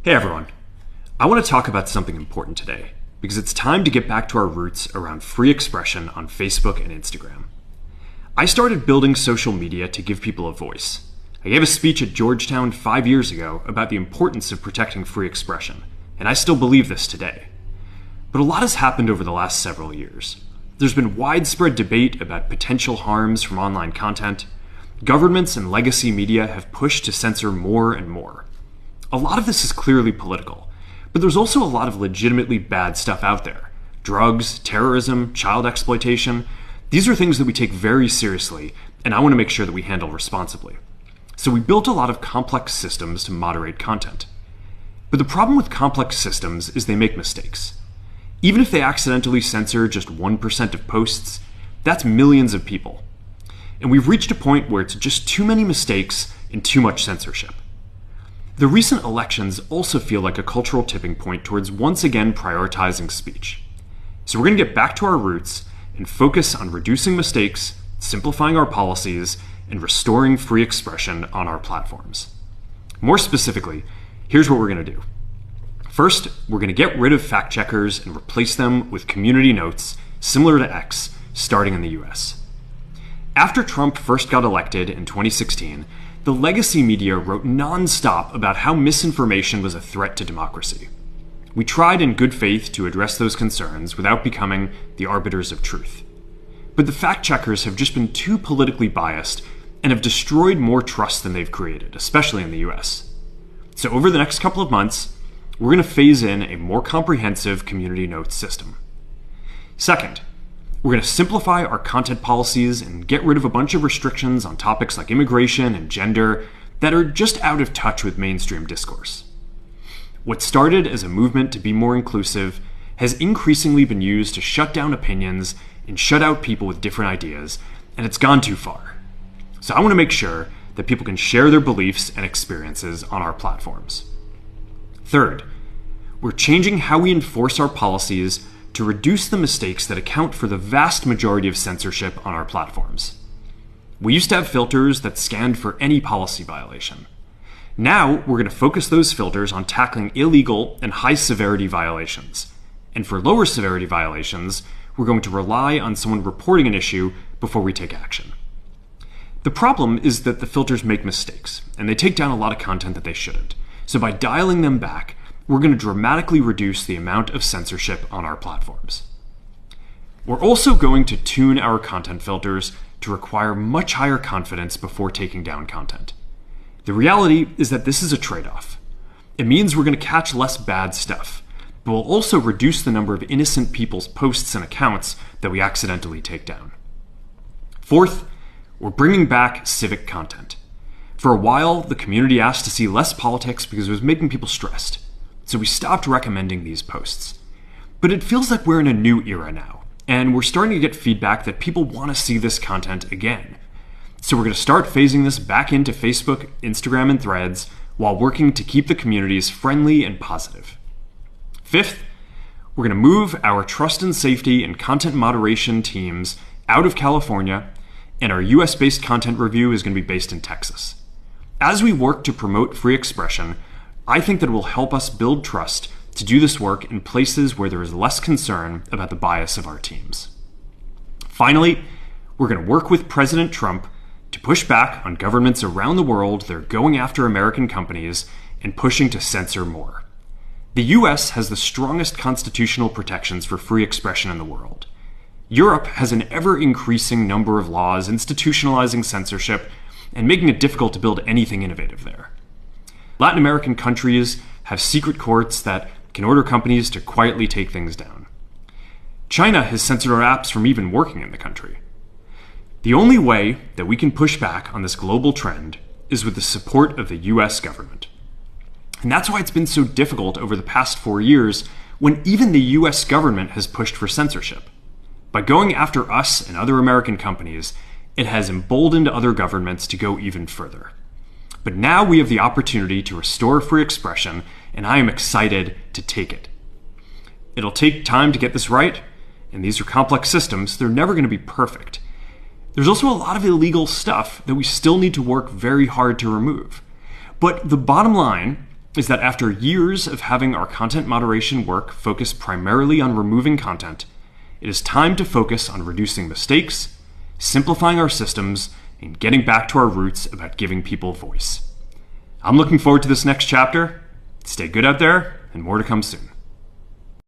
Hey everyone. I want to talk about something important today because it's time to get back to our roots around free expression on Facebook and Instagram. I started building social media to give people a voice. I gave a speech at Georgetown 5 years ago about the importance of protecting free expression, and I still believe this today. But a lot has happened over the last several years. There's been widespread debate about potential harms from online content. Governments and legacy media have pushed to censor more and more. A lot of this is clearly political, but there's also a lot of legitimately bad stuff out there. Drugs, terrorism, child exploitation. These are things that we take very seriously, and I want to make sure that we handle responsibly. So we built a lot of complex systems to moderate content. But the problem with complex systems is they make mistakes. Even if they accidentally censor just 1% of posts, that's millions of people. And we've reached a point where it's just too many mistakes and too much censorship. The recent elections also feel like a cultural tipping point towards once again prioritizing speech. So we're going to get back to our roots and focus on reducing mistakes, simplifying our policies, and restoring free expression on our platforms. More specifically, here's what we're going to do. First, we're going to get rid of fact checkers and replace them with community notes similar to X, starting in the US. After Trump first got elected in 2016, the legacy media wrote non-stop about how misinformation was a threat to democracy. We tried in good faith to address those concerns without becoming the arbiters of truth. But the fact checkers have just been too politically biased and have destroyed more trust than they've created, especially in the US. So over the next couple of months, we're going to phase in a more comprehensive community notes system. Second, we're going to simplify our content policies and get rid of a bunch of restrictions on topics like immigration and gender that are just out of touch with mainstream discourse. What started as a movement to be more inclusive has increasingly been used to shut down opinions and shut out people with different ideas, and it's gone too far. So I want to make sure that people can share their beliefs and experiences on our platforms. Third, we're changing how we enforce our policies to reduce the mistakes that account for the vast majority of censorship on our platforms. We used to have filters that scanned for any policy violation. Now, we're going to focus those filters on tackling illegal and high-severity violations. And for lower severity violations, we're going to rely on someone reporting an issue before we take action. The problem is that the filters make mistakes, and they take down a lot of content that they shouldn't. So by dialing them back, we're going to dramatically reduce the amount of censorship on our platforms. We're also going to tune our content filters to require much higher confidence before taking down content. The reality is that this is a trade-off. It means we're going to catch less bad stuff, but we'll also reduce the number of innocent people's posts and accounts that we accidentally take down. Fourth, we're bringing back civic content. For a while, the community asked to see less politics because it was making people stressed. So we stopped recommending these posts. But it feels like we're in a new era now, and we're starting to get feedback that people want to see this content again. So we're going to start phasing this back into Facebook, Instagram, and Threads while working to keep the communities friendly and positive. Fifth, we're going to move our trust and safety and content moderation teams out of California, and our US-based content review is going to be based in Texas. As we work to promote free expression, I think that it will help us build trust to do this work in places where there is less concern about the bias of our teams. Finally, we're going to work with President Trump to push back on governments around the world that are going after American companies and pushing to censor more. The US has the strongest constitutional protections for free expression in the world. Europe has an ever-increasing number of laws institutionalizing censorship and making it difficult to build anything innovative there. Latin American countries have secret courts that can order companies to quietly take things down. China has censored our apps from even working in the country. The only way that we can push back on this global trend is with the support of the US government. And that's why it's been so difficult over the past 4 years when even the US government has pushed for censorship. By going after us and other American companies, it has emboldened other governments to go even further. But now we have the opportunity to restore free expression, and I am excited to take it. It'll take time to get this right, and these are complex systems. They're never going to be perfect. There's also a lot of illegal stuff that we still need to work very hard to remove. But the bottom line is that after years of having our content moderation work focus primarily on removing content, it is time to focus on reducing mistakes, simplifying our systems, and getting back to our roots about giving people voice. I'm looking forward to this next chapter. Stay good out there, and more to come soon.